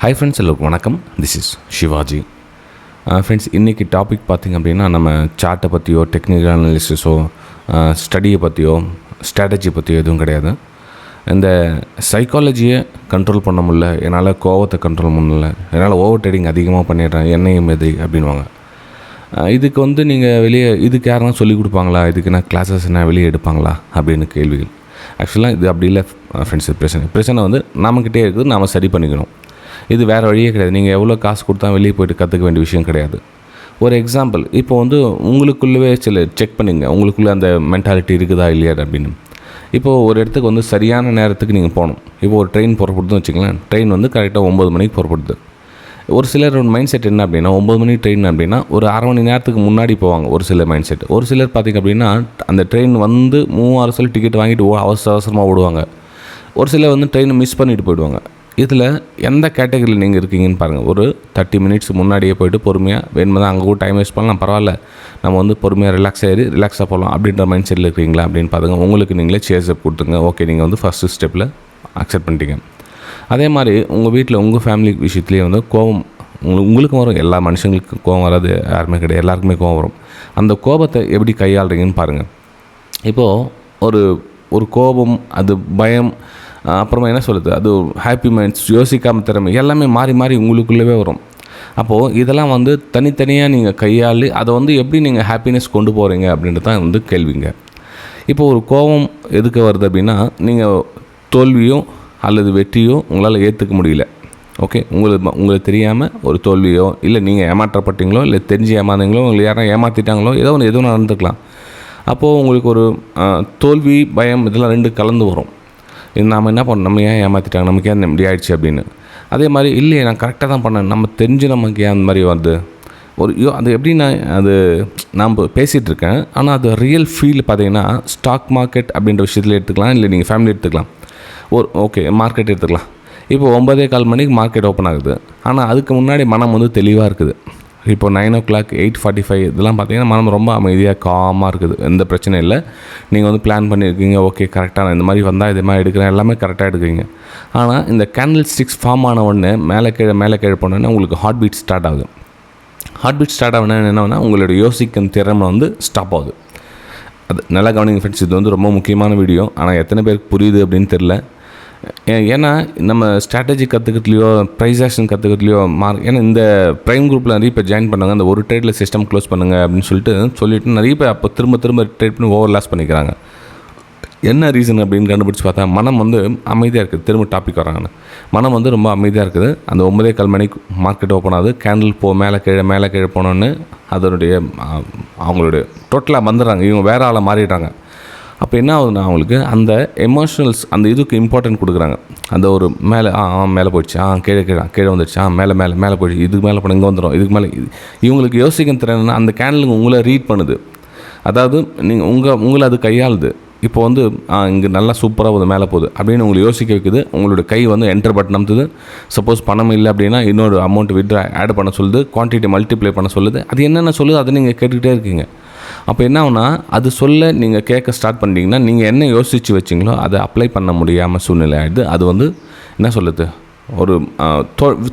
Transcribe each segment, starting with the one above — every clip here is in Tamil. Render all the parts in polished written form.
ஹாய் ஃப்ரெண்ட்ஸ், எல்லோருக்கும் வணக்கம். This is Shivaji. ஃப்ரெண்ட்ஸ், இன்றைக்கி டாபிக் பார்த்திங்க அப்படின்னா நம்ம சார்ட்டை பற்றியோ டெக்னிக்கல் அனாலிசிஸோ ஸ்டடியை பற்றியோ ஸ்ட்ராட்டஜி பற்றியோ எதுவும் கிடையாது. இந்த சைக்காலஜியை கண்ட்ரோல் பண்ண முடியல, என்னால் கோவத்தை கண்ட்ரோல் பண்ணல, என்னால் ஓவர் ட்ரேடிங் அதிகமாக பண்ணிடுறேன், என்னையும் எது அப்படின்வாங்க. இதுக்கு நீங்கள் வெளியே இதுக்கு யாருன்னா சொல்லிக் கொடுப்பாங்களா, இதுக்கு நான் கிளாஸஸ் என்ன வெளியே எடுப்பாங்களா அப்படின்னு கேள்விகள். ஆக்சுவலாக இது அப்படி இல்லை ஃப்ரெண்ட்ஸ். பிரச்சனை நம்மக்கிட்டே இருக்குது, நாம் சரி பண்ணிக்கணும். இது வேறு வழியே கிடையாது. நீங்கள் எவ்வளோ காசு கொடுத்தா வெளியே போய்ட்டு கற்றுக்க வேண்டிய விஷயம் கிடையாது. ஒரு எக்ஸாம்பிள், இப்போ உங்களுக்குள்ளவே சில செக் பண்ணிங்க, உங்களுக்குள்ளே அந்த மென்டாலிட்டி இருக்குதா இல்லையா அப்படின்னு. இப்போது ஒரு இடத்துக்கு சரியான நேரத்துக்கு நீங்கள் போகணும். இப்போ ஒரு ட்ரெயின் புறப்படுதுன்னு வச்சுக்கலாம். ட்ரெயின் கரெக்டாக 9 மணிக்கு புறப்படுது. ஒரு சிலர் மைண்ட் செட் என்ன அப்படின்னா, 9 மணிக்கு ட்ரெயின் அப்படின்னா ஒரு அரை மணி நேரத்துக்கு முன்னாடி போவாங்க. ஒரு சிலர் மைண்ட் செட். ஒரு சிலர் பார்த்திங்க அப்படின்னா அந்த ட்ரெயின் 3-6 சொல்லி டிக்கெட் வாங்கிட்டு அவசரமாக ஓடுவாங்க. ஒரு சிலர் ட்ரெயினை மிஸ் பண்ணிட்டு போயிடுவாங்க. இதில் எந்த கேட்டகரியில் நீங்கள் இருக்கீங்கன்னு பாருங்கள். ஒரு 30 மினிட்ஸ் முன்னாடியே போய்ட்டு பொறுமையாக வேணுமா தான் அங்கே கூட டைம் வேஸ்ட் பண்ணலாம், பரவாயில்ல, நம்ம பொறுமையாக ரிலாக்ஸாக போகலாம் அப்படின்ற மைண்ட் செட்டில் இருக்கிறீங்களா அப்படின்னு பாருங்க. உங்களுக்கு நீங்களே சேஸப் கொடுத்துங்க. ஓகே, நீங்கள் ஃபஸ்ட்டு ஸ்டெப்பில் அக்செப்ட் பண்ணிட்டீங்க. அதே மாதிரி உங்கள் வீட்டில் உங்கள் ஃபேமிலி விஷயத்துலேயே கோபம் உங்களுக்கும் வரும். எல்லா மனுஷங்களுக்கும் கோபம் வராது யாருமே கிடையாது, எல்லாருக்குமே கோபம் வரும். அந்த கோபத்தை எப்படி கையாளுறீங்கன்னு பாருங்கள். இப்போது ஒரு கோபம், அது பயம், அப்புறமா என்ன சொல்லுது, அது ஹாப்பி மைண்ட்ஸ், யோசிக்காமல் திறமை எல்லாமே மாறி மாறி உங்களுக்குள்ளவே வரும். அப்போது இதெல்லாம் தனித்தனியாக நீங்கள் கையாளி அதை எப்படி நீங்கள் ஹாப்பினஸ் கொண்டு போகிறீங்க அப்படின்றது தான் கேள்விங்க. இப்போ ஒரு கோபம் எதுக்கு வருது அப்படின்னா, நீங்கள் தோல்வியோ அல்லது வெற்றியோ உங்களால் ஏற்றுக்க முடியல. ஓகே, உங்களுக்கு தெரியாமல் ஒரு தோல்வியோ, இல்லை நீங்கள் ஏமாற்றப்பட்டீங்களோ, இல்லை தெரிஞ்சு ஏமாந்தீங்களோ, உங்களை யாரும் ஏமாற்றிட்டாங்களோ, எதுவும் நடந்துக்கலாம். அப்போது உங்களுக்கு ஒரு தோல்வி, பயம் இதெல்லாம் ரெண்டு கலந்து வரும். நாம் என்ன பண்ணோம், நம்ம ஏன் ஏமாற்றிட்டாங்க, நமக்கு ஏன் இப்படி ஆயிடுச்சு அப்படின்னு. அதே மாதிரி இல்லையே, நான் கரெக்டாக தான் பண்ணேன், நம்ம தெரிஞ்சு நமக்கு ஏன் அந்த மாதிரி வருது. அது எப்படின்னா, அது நான் பேசிகிட்டு இருக்கேன், ஆனால் அது ரியல் ஃபீல் பார்த்தீங்கன்னா ஸ்டாக் மார்க்கெட் அப்படின்ற விஷயத்தில் எடுத்துக்கலாம், இல்லை நீங்கள் ஃபேமிலி எடுத்துக்கலாம். ஓகே, மார்க்கெட் எடுத்துக்கலாம். இப்போ 9:15 மணிக்கு மார்க்கெட் ஓப்பன் ஆகுது. ஆனால் அதுக்கு முன்னாடி மனம் தெளிவாக இருக்குது. இப்போ 9 o'clock 8:45 இதெல்லாம் பார்த்தீங்கன்னா மனம் ரொம்ப அமைதியாக காமாக இருக்குது, எந்த பிரச்சனையும் இல்லை. நீங்கள் பிளான் பண்ணியிருக்கீங்க, ஓகே கரெக்டாக நான் இந்த மாதிரி வந்தால் இது மாதிரி எடுக்கிறேன், எல்லாமே கரெக்டாக எடுக்கிறீங்க. ஆனால் இந்த கேண்டில் ஸ்டிக்ஸ் ஃபார்ம் ஆன உடனே மேலே கீழே போனோடனே உங்களுக்கு ஹார்ட் பீட் ஸ்டார்ட் ஆகுது. ஹார்ட் பீட் ஸ்டார்ட் ஆகுனா என்னன்னா, உங்களோட யோசிக்கும் திறமை ஸ்டாப் ஆகுது. அது நல்லா கவனிங்க ஃப்ரெண்ட்ஸ். இது ரொம்ப முக்கியமான வீடியோ. ஆனால் எத்தனை பேருக்கு புரியுது அப்படின்னு தெரில. ஏன்னா நம்ம ஸ்ட்ராட்டஜி கற்றுக்கிறதுலையோ ப்ரைஸ் ஆக்ஷன் கற்றுக்கிறதுலையோ ஏன்னா இந்த ப்ரைம் குரூப்பில் நிறைய பேர் ஜாயின் பண்ணாங்க. அந்த ஒரு ட்ரேடில் சிஸ்டம் க்ளோஸ் பண்ணுங்கள் அப்படின்னு சொல்லிட்டு நிறைய பேர் அப்போ திரும்ப ட்ரேட் பண்ணி ஓவர் லாஸ் பண்ணிக்கிறாங்க. என்ன ரீசன் அப்படின்னு கண்டுபிடிச்சி பார்த்தா, மனம் அமைதியாக இருக்குது. திரும்ப டாபிக் வராங்கன்னு மனம் ரொம்ப அமைதியாக இருக்குது. அந்த 9:15 மணிக்கு மார்க்கெட் ஓப்பன் ஆகுது. கேண்டில் மேலே கீழே போனோன்னு அதனுடைய அவங்களுடைய டோட்டலாக வந்துடுறாங்க. இவங்க வேறு ஆளை மாறிடுறாங்க. அப்போ என்ன ஆகுதுன்னா, அவங்களுக்கு அந்த எமோஷனல்ஸ் அந்த இதுக்கு இம்பார்ட்டன்ட் கொடுக்குறாங்க. அந்த ஒரு மேலே போயிடுச்சு, கீழே வந்துடுச்சு, மேலே போயிடுச்சு, இதுக்கு மேலே போன இங்கே வந்துடும், இதுக்கு மேலே இவங்களுக்கு யோசிக்க திறன்னா அந்த கேண்டலுங்க உங்களை ரீட் பண்ணுது. அதாவது நீங்கள் உங்களை அது கையாளுது. இப்போ இங்கே நல்லா சூப்பராக மேலே போகுது அப்படின்னு உங்களை யோசிக்க வைக்குது. உங்களோட கை என்டர் பட்டன் அமுத்துது. சப்போஸ் பணம் இல்லை அப்படின்னா இன்னொரு அமௌண்ட் விட்ரா ஆட் பண்ண சொல்லுது, குவான்டிட்டி மல்டிப்ளை பண்ண சொல்லுது. அது என்னென்ன சொல்லுது அதை நீங்கள் கேட்டுக்கிட்டே இருக்கீங்க. அப்போ என்ன ஆகுனா, அது நீங்கள் கேட்க ஸ்டார்ட் பண்ணிட்டீங்கன்னா நீங்கள் என்ன யோசித்து வச்சிங்களோ அதை அப்ளை பண்ண முடியாமல் சூழ்நிலை ஆகிடுது. அது என்ன சொல்லுது, ஒரு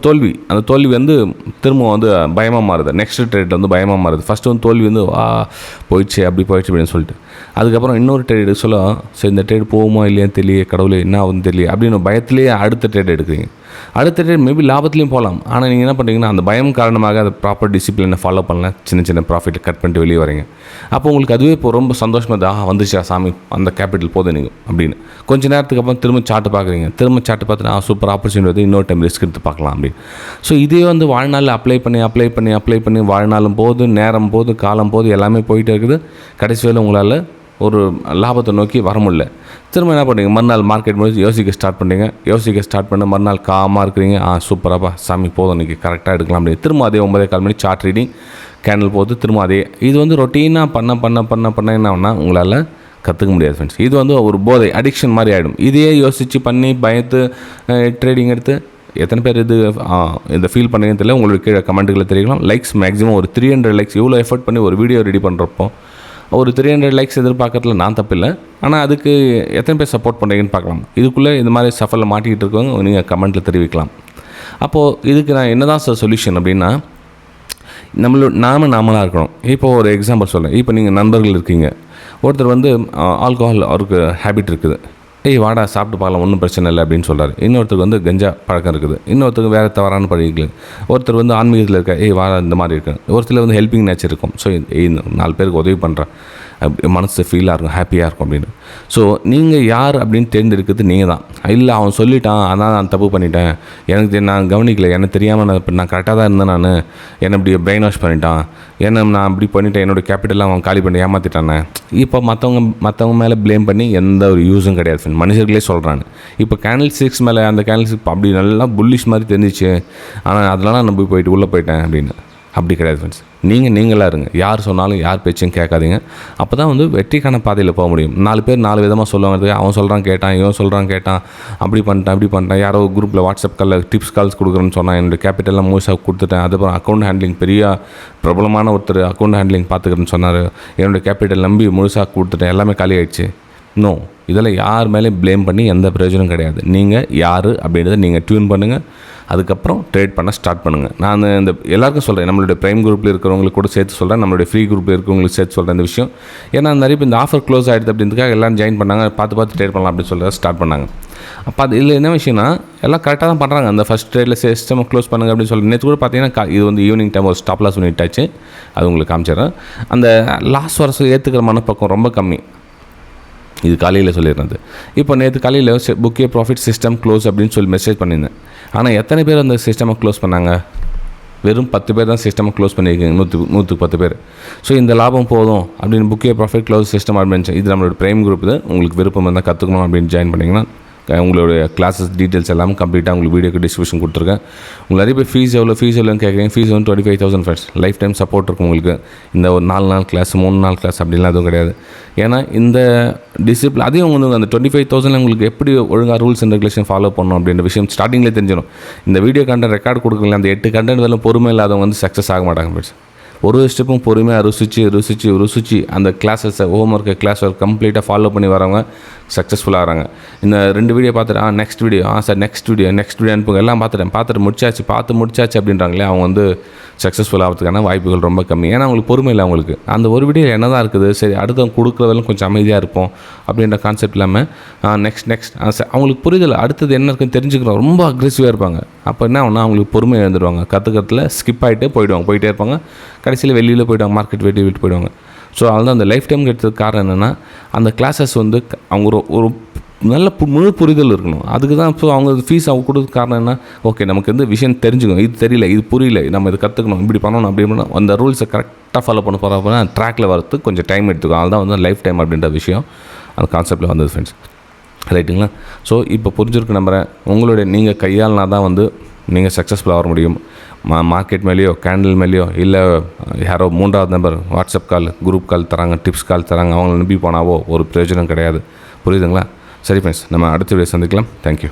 தோல்வி. அந்த தோல்வி திரும்ப பயமாக மாறுது. நெக்ஸ்ட் ட்ரேட் பயமாக மாறுது. ஃபஸ்ட்டு தோல்வி போயிடுச்சு அப்படின்னு சொல்லிட்டு அதுக்கப்புறம் இன்னொரு ட்ரேட் சரி இந்த ட்ரேட் போகுமா இல்லையான்னு தெரியல, கடவுளே என்ன ஆகுதுன்னு தெரியல அப்படின்னு பயத்திலேயே அடுத்த ட்ரேட் எடுக்கிறீங்க. அடுத்த ட்ரேட் மேபி லாபத்துலேயும் போகலாம். ஆனால் நீங்கள் என்ன பண்ணுறீங்கன்னா, அந்த பயம் காரணமாக அதை ப்ராப்பர் டிசிப்ளினை ஃபாலோ பண்ணலாம், சின்ன ப்ராஃபிட்டை கட் பண்ணிட்டு வெளியே வரீங்க. அப்போ உங்களுக்கு அதுவே இப்போ ரொம்ப சந்தோஷமாக வந்துச்சா சாமி, அந்த கேபிட்டல் போதும் நீங்கள் அப்படின்னு. கொஞ்சம் நேரத்துக்கு அப்புறம் திரும்ப சார்ட்டு பார்க்குறீங்க. திரும்ப சார்ட்டு பார்த்துட்டு சூப்பர் ஆப்பர்ச்சுனிட்டி வந்து இன்னொரு டைம் ரிஸ்க் எடுத்து பார்க்கலாம் அப்படின்னு. ஸோ இதே வாழ்நாளில் அப்ளை பண்ணி வாழ்நாளும் போது, நேரம் போது, காலம் போது, எல்லாமே போயிட்டே இருக்குது. கடைசி வேலை உங்களால் ஒரு லாபத்தை நோக்கி வர முடியல. திரும்ப என்ன பண்ணுறீங்க, மறுநாள் மார்க்கெட் முடிஞ்சு யோசிக்க ஸ்டார்ட் பண்ண மறுநாள் காமாக இருக்கிறீங்க. சூப்பராப்பா சாமி போதும் இன்றைக்கி கரெக்டாக எடுக்கலாம் அப்படின்னு. திரும்ப அதே 9:15 மணி சார்ட் ரீடிங், கேண்டில் போது, திரும்ப அதே இது ரொட்டீனாக பண்ண என்ன ஆகுனா உங்களால் கற்றுக்க முடியாது ஃப்ரெண்ட்ஸ். இது ஒரு போதை, அடிக்ஷன் மாதிரி ஆகிடும். இதையே யோசித்து பண்ணி பயத்து ட்ரேடிங் எடுத்து எத்தனை பேர் இந்த ஃபீல் பண்ணுறீங்கன்னு தெரியல. உங்களுக்கு கீழே கமெண்ட்டுகளை தெரிவிக்கலாம். லைக்ஸ் மேக்ஸிமம் ஒரு 300 லைக்ஸ். இவ்வளோ எஃபர்ட் பண்ணி ஒரு வீடியோ ரெடி பண்ணுறப்போ ஒரு 300 லைக்ஸ் எதிர்பார்க்கறதுல நான் தப்பில்லை. ஆனால் அதுக்கு எத்தனை பேர் சப்போர்ட் பண்ணுறீங்கன்னு பார்க்கலாம். இதுக்குள்ளே இந்த மாதிரி சஃபரில் மாட்டிக்கிட்டு இருக்கவங்க நீங்கள் கமெண்ட்டில் தெரிவிக்கலாம். அப்போது இதுக்கு நான் என்ன தான் சார் சொல்யூஷன் அப்படின்னா, நாமளாக இருக்கணும். இப்போ ஒரு எக்ஸாம்பிள் சொல்கிறேன். இப்போ நீங்கள் நண்பர்கள் இருக்கீங்க, ஒருத்தர் வந்து ஆல்கஹால் அவருக்கு ஹேபிட் இருக்குது. வாடா சாப்பிட்டு பார்க்கலாம், ஒன்றும் பிரச்சனை இல்லை அப்படின்னு சொல்கிறார். இன்னொருத்தருக்கு வந்து கஞ்சா பழக்கம் இருக்குது. இன்னொருத்தருக்கு வேறு தவறான பழகிகள். ஒருத்தர் வந்து ஆன்மீகத்தில் இருக்க வாடா இந்த மாதிரி இருக்கு. ஒருத்தர் வந்து ஹெல்பிங் நேச்சர் இருக்கும். ஸோ 4 பேருக்கு உதவி பண்ணுறேன், மனசு ஃபீலாக இருக்கும், ஹாப்பியாக இருக்கும் அப்படின்னு. ஸோ நீங்கள் யார் அப்படின்னு தேர்ந்தெடுக்கிறது நீங்கள் தான். இல்லை அவன் சொல்லிட்டான், அதான் நான் தப்பு பண்ணிட்டேன், எனக்கு நான் கவனிக்கலை, எனக்கு தெரியாமல் நான் கரெக்டாக தான் இருந்தேன், நான் என்னை இப்படி பிரெயின் வாஷ் பண்ணிட்டான், நான் அப்படி பண்ணிட்டேன், என்னோடய கேபிட்டலாம் அவன் காலி பண்ணி ஏமாற்றிட்டானே. இப்போ மற்றவங்க மேலே ப்ளேம் பண்ணி எந்த ஒரு யூஸும் கிடையாது. மனுஷர்களே சொல்கிறான்னு. இப்போ கேண்டில் 6 மேலே அந்த கேண்டில் 6 அப்படி நல்லா புல்லிஷ் மாதிரி தெரிஞ்சிச்சு, ஆனால் அதனால நான் போயிட்டு உள்ளே போயிட்டேன் அப்படின்னு. அப்படி கிடையாது ஃப்ரெண்ட்ஸ். நீங்களாக இருங்க. யார் சொன்னாலும் யார் பேச்சும் கேட்காதீங்க. அப்போ தான் வந்து வெற்றிக்கான பாதையில் போக முடியும். 4 பேர் 4 விதமாக சொல்லுவாங்க. அவன் சொல்கிறான் கேட்டான், இவன் சொல்கிறான் கேட்டான், அப்படி பண்ணிட்டான். யாரோ குரூப்பில் வாட்ஸ்அப் காலில் டிப்ஸ் கால்ஸ் கொடுக்குறேன்னு சொன்னான், என்னோடய கேபிட்டல்லாம் மூசாக கொடுத்துட்டேன். அதுக்கப்புறம் அக்கௌண்ட் ஹேண்ட்லிங் பெரிய பிரபலமான ஒருத்தர் அக்கௌண்ட் ஹேண்ட்லிங் பார்த்துக்கிறேன்னு சொன்னார், என்னோடய கேபிட்டல் நம்பி முழுசாக கொடுத்துட்டேன், எல்லாமே காலி ஆகிடுச்சு. நோ, இதில் யார் மேலேயும் ப்ளேம் பண்ணி எந்த பிரயோஜனம் கிடையாது. நீங்கள் யார் அப்படின்றத நீங்கள் டியூன் பண்ணுங்கள். அதுக்கப்புறம் ட்ரேட் பண்ண ஸ்டார்ட் பண்ணுங்கள். நான் இந்த எல்லாருக்கும் சொல்கிறேன், நம்மளுடைய ப்ரைம் குரூப்பில் இருக்கிறவங்களுக்கு கூட சேர்த்து சொல்கிறேன், நம்மளுடைய ஃப்ரீ குரூப்பில் இருக்கிறவங்களுக்கு சேர்த்து சொல்கிறேன் இந்த விஷயம். ஏன்னா நிறைய இப்போ இந்த ஆஃபர் க்ளோஸ் ஆகிடுது அப்படின்றதுக்காக எல்லோரும் ஜாயின் பண்ணாங்க, பார்த்து ட்ரேட் பண்ணலாம் அப்படின்னு சொல்லிட்டு ஸ்டார்ட் பண்ணாங்க. அப்போ அது இல்லை என்ன விஷயம்னா, எல்லாம் கரெக்டாக தான் பண்ணுறாங்க. அந்த ஃபஸ்ட் ட்ரேடில் சிஸ்டம் க்ளோஸ் பண்ணுங்க அப்படின்னு சொல்லி நேற்று கூட பார்த்தீங்கன்னா இது வந்து ஈவினிங் டைம் ஒரு ஸ்டாப் லாஸ் பண்ணிட்டாச்சு. அது உங்களுக்கு காமிச்சிடுறேன். அந்த லாஸ் வருஷம் ஏற்றுக்கிற மனப்பக்கம் ரொம்ப கம்மி. இது காலையில் சொல்லிடுறது. இப்போ நேற்று காலையில் புக்கே ப்ராஃபிட் சிஸ்டம் க்ளோஸ் அப்படின்னு சொல்லி மெசேஜ் பண்ணியிருந்தேன். ஆனால் எத்தனை பேர் அந்த சிஸ்டமை க்ளோஸ் பண்ணாங்க? வெறும் 10 பேர் தான் சிஸ்டமை க்ளோஸ் பண்ணியிருக்கீங்க, 100க்கு 10 பேர். ஸோ இந்த லாபம் போதும் அப்படின்னு புக்கே ப்ராஃபிட் க்ளோஸ் சிஸ்டம் அப்படின்னு இது நம்மளோட ப்ரைம் குரூப். இது உங்களுக்கு விருப்பம் இருந்தால் கற்றுக்கணும் அப்படின்னு ஜாயின் பண்ணிங்கன்னா உங்களுடைய கிளாஸஸ் டீட்டெயில்ஸ் எல்லாமே கம்ப்ளீட்டாக உங்களுக்கு வீடியோக்கு டிஸ்கிரிப்ஷன் கொடுத்துருக்கேன். உங்களுக்கு நிறைய பேர் ஃபீஸ் எவ்வளோன்னு கேட்குறீங்க. ஃபீஸ் வந்து 25,000 ஃப்ரெண்ட்ஸ். லைஃப் டைம் சப்போர்ட் இருக்கும் உங்களுக்கு. இந்த ஒரு 4 நாள் கிளாஸ் 3 நாள் கிளாஸ் அப்படின்லாம் எதுவும் கிடையாது. ஏன்னா இந்த டிசிப்ளின் அதையும் உங்களுக்கு அந்த 25,000 உங்களுக்கு எப்படி ஒழுங்காக ரூல்ஸ் அண்ட் ரெகுலேஷன் ஃபாலோ பண்ணணும் அப்படின்ற விஷயம் ஸ்டார்டிங்லேயே தெரிஞ்சிடும். இந்த வீடியோ கண்டென்ட் ரெக்கார்டு கொடுக்கல, அந்த 8 கண்டென்ட் வரலாம் பொறுமை இல்லாதவங்க வந்து சக்ஸஸ் ஆக மாட்டாங்க ஃப்ரெண்ட்ஸ். ஒரு ஸ்டெப்பும் பொறுமையாக ருசிச்சு அந்த கிளாஸஸை ஹோம்ஒர்க்கை கிளாஸ் ஒர்க் கம்ப்ளீட்டாக ஃபாலோ பண்ணி வரவங்க சக்ஸஸ்ஃபுல்லாக ஆகிறாங்க. இந்த 2 வீடியோ பார்த்துட்டு நெக்ஸ்ட் வீடியோ அனுப்புங்க, எல்லாம் பார்த்துட்டு முடிச்சாச்சு அப்படின்றாங்களே, அவங்க வந்து சக்ஸஸ்ஃபுல் ஆகிறதுக்கான வாய்ப்புகள் ரொம்ப கம்மி. ஏன்னா அவங்களுக்கு பொறுமை இல்லை. அவங்களுக்கு அந்த ஒரு வீடியோ என்ன தான் இருக்குது, சரி அடுத்தவங்க கொடுக்குறதெல்லாம் கொஞ்சம் அமைதியாக இருப்போம் அப்படின்ற கான்செப்ட் இல்லாமல் நெக்ஸ்ட் அவங்களுக்கு புரிதல் அடுத்தது என்ன இருக்குன்னு தெரிஞ்சுக்கிறோம், ரொம்ப அக்ரெசிவாக இருப்பாங்க. அப்போ என்ன ஆகுனா அவங்களுக்கு பொறுமை எழுந்துருவாங்க. கற்றுக்கிறதுல ஸ்கிப் ஆகிட்டு போயிட்டே இருப்பாங்க. கடைசியில் வெளியில் போய்டுவாங்க, மார்க்கெட் விட்டு போயிடுவாங்க. ஸோ அதுதான் அந்த லைஃப் டைம் எடுத்ததுக்கு காரணம் என்னென்னா, அந்த கிளாஸஸ் வந்து அவங்க ஒரு நல்ல முழு புரிதல் இருக்கணும். அதுக்கு தான் இப்போ அவங்க ஃபீஸ் அவங்க கொடுக்க காரணம் என்ன, ஓகே நமக்கு வந்து விஷயம் தெரிஞ்சுக்கணும், இது தெரியல, இது புரியல, நம்ம இதை கற்றுக்கணும், இப்படி பண்ணணும், அப்படி பண்ணணும். அந்த ரூல்ஸை கரெக்டாக ஃபாலோ பண்ண போகிறப்ப ட்ராக்கில் வரதுக்கு கொஞ்சம் டைம் எடுத்துக்கும். அதுதான் வந்து லைஃப் டைம் அப்படின்ற விஷயம் அந்த கான்செப்டில் வந்தது ஃப்ரெண்ட்ஸ். ரைட்டுங்களா? ஸோ இப்போ புரிஞ்சிருக்கு நம்புகிறேன். நீங்கள் கையாள்னா தான் வந்து நீங்கள் சக்ஸஸ்ஃபுல்லாக வர முடியும். மார்க்கெட் மேலேயோ கேண்டில் மேலேயோ இல்லை யாரோ 3வது number WhatsApp call group call தராங்க, டிப்ஸ் கால் தராங்க, அவங்கள நம்பி போனாவோ ஒரு பிரயோஜனம் கிடையாது. புரியுதுங்களா? சரி ஃப்ரெண்ட்ஸ், நம்ம அடுத்த வீடியோ சந்திக்கலாம். தேங்க்யூ.